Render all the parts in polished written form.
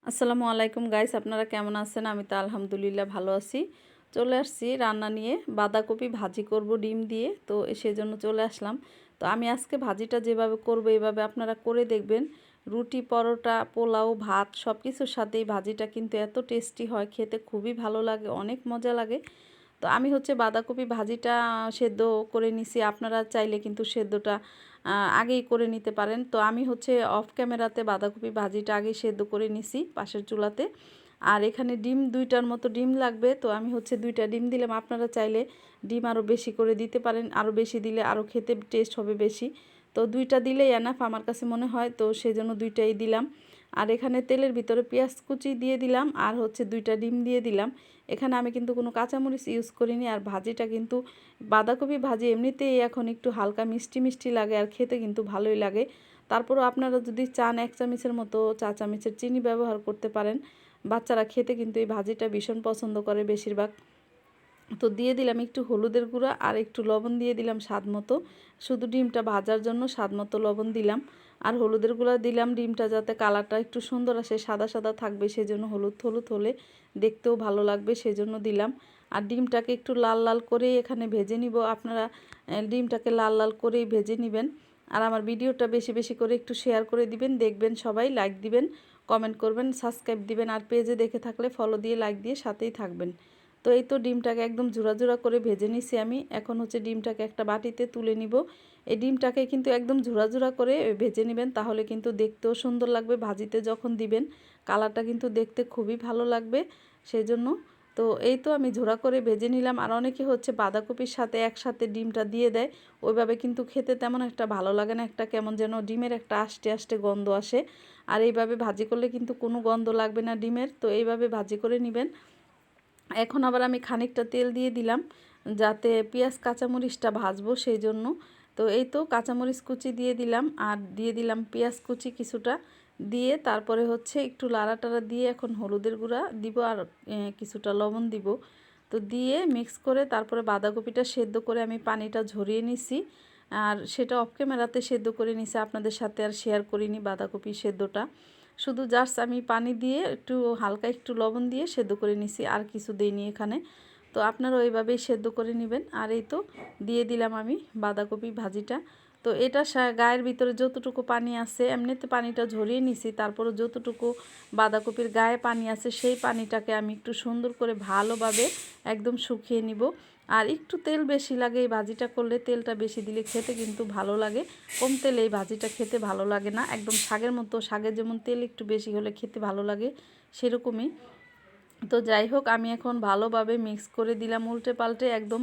আসসালামু আলাইকুম গাইস, আপনারা কেমন আছেন? আমি তো আলহামদুলিল্লাহ ভালো আছি। চলে আসছি রান্না নিয়ে, বাঁধাকপি ভাজি করব ডিম দিয়ে। তো সেজন্য চলে আসলাম। তো আমি আজকে ভাজিটা যেভাবে করব এইভাবে আপনারা করে দেখবেন। রুটি, পরোটা, পোলাও, ভাত সব কিছুর সাথেই ভাজিটা কিন্তু এত টেস্টি হয়, খেতে খুবই ভালো লাগে, অনেক মজা লাগে। তো আমি হচ্ছে বাঁধাকপি ভাজিটা সেদ্ধ করে নিছি। আপনারা চাইলে কিন্তু সেদ্ধটা আগেই করে নিতে পারেন। তো আমি হচ্ছে অফ ক্যামেরাতে বাঁধাকপি ভাজিটা আগেই সেদ্ধ করে নিছি পাশের চুলাতে। আর এখানে ডিম 2টার মতো ডিম লাগবে। তো আমি হচ্ছে 2টা ডিম দিলাম। আপনারা চাইলে ডিম আরও বেশি করে দিতে পারেন, আরও বেশি দিলে আরও খেতে টেস্ট হবে বেশি। তো 2টা দিলেই এনাফ আমার কাছে মনে হয়, তো সেজন্য 2টাই দিলাম। আর এখানে তেলের ভিতরে পেঁয়াজ কুচি দিয়ে দিলাম, আর হচ্ছে 2টা ডিম দিয়ে দিলাম। এখানে আমি কিন্তু কোনো কাঁচামরিচ ইউজ করিনি। আর ভাজিটা কিন্তু বাঁধাকপি ভাজি এমনিতেই এখন একটু হালকা মিষ্টি মিষ্টি লাগে, আর খেতে কিন্তু ভালোই লাগে। তারপরও আপনারা যদি চান 1 চামচের মতো, 4 চামচের চিনি ব্যবহার করতে পারেন। বাচ্চারা খেতে কিন্তু এই ভাজিটা ভীষণ পছন্দ করে বেশিরভাগ। তো দিয়ে দিলাম একটু হলুদের গুঁড়া আর একটু লবণ দিয়ে দিলাম স্বাদ মতো। শুধু ডিমটা ভাজার জন্য স্বাদ মতো লবণ দিলাম। আর হলুদের গুঁড়া দিলাম ডিমটা যাতে কালারটা একটু সুন্দর আসে, সাদা সাদা থাকবে সেজন্য হলুদ হলুদ হলে দেখতেও ভালো লাগবে সেজন্য দিলাম। আর ডিমটাকে একটু লাল লাল করেই এখানে ভেজে নিব। আপনারা ডিমটাকে লাল লাল করেই ভেজে নেবেন। আর আমার ভিডিওটা বেশি বেশি করে একটু শেয়ার করে দিবেন, দেখবেন সবাই, লাইক দিবেন, কমেন্ট করবেন, সাবস্ক্রাইব দিবেন। আর পেজে দেখে থাকলে ফলো দিয়ে লাইক দিয়ে সাথেই থাকবেন। তো এই তো ডিমটাকে একদম ঝুরা ঝুরা করে ভেজে নিছি আমি। এখন হচ্ছে ডিমটাকে একটা বাটিতে তুলে নিব। এই ডিমটাকে কিন্তু একদম ঝুরা ঝুরা করে ভেজে নেবেন, তাহলে কিন্তু দেখতেও সুন্দর লাগবে। ভাজিতে যখন দিবেন কালারটা কিন্তু দেখতে খুবই ভালো লাগবে সেই জন্য। তো এই তো আমি ঝোড়া করে ভেজে নিলাম। আর অনেকে হচ্ছে বাঁধাকপির সাথে একসাথে ডিমটা দিয়ে দেয়, ওইভাবে কিন্তু খেতে তেমন একটা ভালো লাগে না। একটা কেমন যেন ডিমের একটা আষ্টে আষ্টে গন্ধ আসে। আর এইভাবে ভাজি করলে কিন্তু কোনো গন্ধ লাগবে না ডিমের। তো এইভাবে ভাজি করে নেবেন। এখন আবার আমি খানিকটা তেল দিয়ে দিলাম, যাতে পেঁয়াজ কাঁচামরিচটা ভাজবো সেই জন্য। তো এই তো কাঁচামরিচ কুচি দিয়ে দিলাম, আর দিয়ে দিলাম পেঁয়াজ কুচি কিছুটা দিয়ে, তারপরে হচ্ছে একটু লাড়াটাড়া দিয়ে এখন হলুদের গুঁড়া দিব, আর কিছুটা লবণ দিব। তো দিয়ে মিক্স করে তারপরে বাঁধাকপিটা সেদ্ধ করে আমি পানিটা ঝরিয়ে নিছি। আর সেটা অফ ক্যামেরাতে সেদ্ধ করে নিছি, আপনাদের সাথে আর শেয়ার করিনি বাঁধাকপি সেদ্ধটা। শুধু জাস্ট আমি পানি দিয়ে একটু হালকা একটু লবণ দিয়ে সেদ্ধ করে নিছি, আর কিছু দিইনি এখানে। তো আপনারা ওইভাবেই সেদ্ধ করে নেবেন। আর এই তো দিয়ে দিলাম আমি বাঁধাকপি ভাজিটা। তো এটা গায়ের ভিতরে যতটুকু পানি আছে এমনিতে পানিটা ঝরিয়ে নিছি, তারপরে যতটুকু বাঁধাকপির গায়ে পানি আছে সেই পানিটাকে আমি একটু সুন্দর করে ভালোভাবে একদম শুকিয়ে নিব। আর একটু তেল বেশি লাগে এই ভাজিটা করলে, তেলটা বেশি দিলে খেতে কিন্তু ভালো লাগে। কম তেলে এই ভাজিটা খেতে ভালো লাগে না, একদম শাকের মতো। শাকের যেমন তেল একটু বেশি হলে খেতে ভালো লাগে, সেরকমই। তো যাই হোক, আমি এখন ভালোভাবে মিক্স করে দিলাম উল্টে পাল্টে একদম।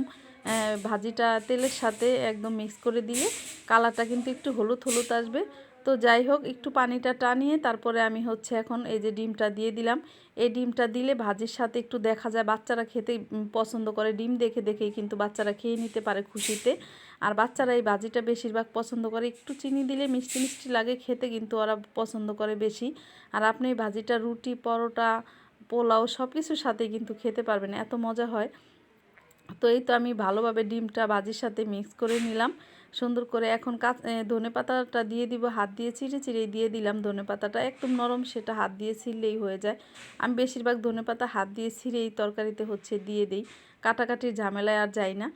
ভাজিটা তেলের সাথে একদম মিক্স করে দিলে কালারটা কিন্তু একটু হলুদ হলুদ আসবে। তো যাই হোক, একটু পানিটা টানিয়ে তারপরে আমি হচ্ছে এখন এই যে ডিমটা দিয়ে দিলাম। এই ডিমটা দিলে ভাজির সাথে একটু দেখা যায় বাচ্চারা খেতে পছন্দ করে, ডিম দেখে দেখেই কিন্তু বাচ্চারা খেয়ে নিতে পারে খুশিতে। আর বাচ্চারা এই ভাজিটা বেশিরভাগ পছন্দ করে, একটু চিনি দিলে মিষ্টি মিষ্টি লাগে খেতে, কিন্তু ওরা পছন্দ করে বেশি। আর আপনি এই ভাজিটা রুটি, পরোটা, পোলাও সব কিছুর সাথে কিন্তু খেতে পারবেন, এত মজা হয়। তো এই তো আমি ভালোভাবে ডিমটা ভাজির সাথে মিক্স করে নিলাম সুন্দর করে। এখন ধনেপাতাটা দিয়ে দিব, হাত দিয়ে চিড়ে চিড়ে দিয়ে দিলাম। ধনেপাতাটা একদম নরম, সেটা হাত দিয়ে ছিঁড়লেই হয়ে যায়। আমি বেশিরভাগ ধনেপাতা হাত দিয়ে ছিঁড়ে এই তরকারিতে হচ্ছে দিয়ে দিই, কাটাকাটির ঝামেলায় আর যাই না।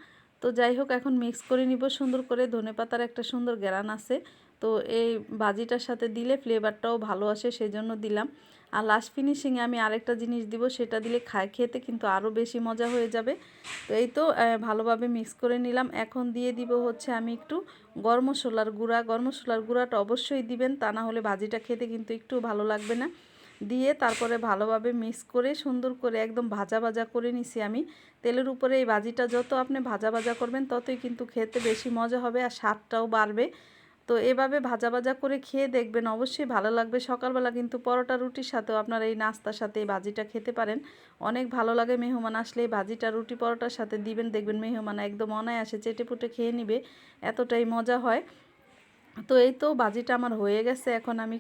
তো যাই হোক, এখন মিক্স করে নিব সুন্দর করে। ধনেপাতার একটা সুন্দর ঘ্রাণ আছে, তো এই ভাজিটার সাথে দিলে ফ্লেভারটাও ভালো আসে সেজন্য দিলাম। আর লাস্ট ফিনিশিংয়ে আমি আরেকটা জিনিস দিব, সেটা দিলে খেতে কিন্তু আরও বেশি মজা হয়ে যাবে। তো এই তো ভালোভাবে মিক্স করে নিলাম। এখন দিয়ে দিব হচ্ছে আমি একটু গরম মশলার গুঁড়া। গরম মশলার গুঁড়াটা অবশ্যই দিবেন, তা না হলে ভাজিটা খেতে কিন্তু একটু ভালো লাগবে না। দিয়ে তারপরে ভালোভাবে মিক্স করে সুন্দর করে একদম ভাজা ভাজা করে নিছি আমি তেলের উপরে। এই ভাজিটা যত আপনি ভাজা ভাজা করবেন ততই কিন্তু খেতে বেশি মজা হবে, আর স্বাদটাও বাড়বে। তো এভাবে ভাজা ভাজা করে খেয়ে দেখবেন, অবশ্যই ভালো লাগবে। সকালবেলা কিন্তু পরোটা রুটির সাথেও আপনারা এই নাস্তার সাথে এই ভাজিটা খেতে পারেন, অনেক ভালো লাগে। মেহমান আসলে এই ভাজিটা রুটি পরোটার সাথে দিবেন, দেখবেন মেহমান একদম অনায়াসে চেটেপুটে খেয়ে নিবে, এতটাই মজা হয়। তো এই তো ভাজিটা আমার হয়ে গেছে, এখন আমি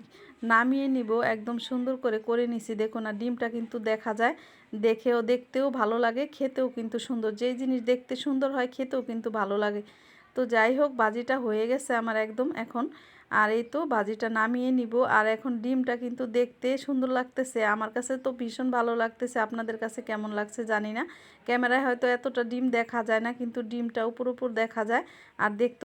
নামিয়ে নিব। একদম সুন্দর করে করে নিছি, দেখুন। আর ডিমটা কিন্তু দেখা যায়, দেখতেও ভালো লাগে, খেতেও কিন্তু সুন্দর। যেই জিনিস দেখতে সুন্দর হয় খেতেও কিন্তু ভালো লাগে। তো যাই হোক, ভাজিটা হয়ে গেছে আমার একদম। এখন আর এই তো ভাজিটা নামিয়ে নিব। আর এখন ডিমটা কিন্তু দেখতে সুন্দর লাগতেছে, আমার কাছে তো ভীষণ ভালো লাগতেছে। আপনাদের কাছে কেমন লাগছে জানি না, ক্যামেরায় হয়তো এতটা ডিম দেখা যায় না, কিন্তু ডিমটা উপর উপর দেখা যায় আর দেখতে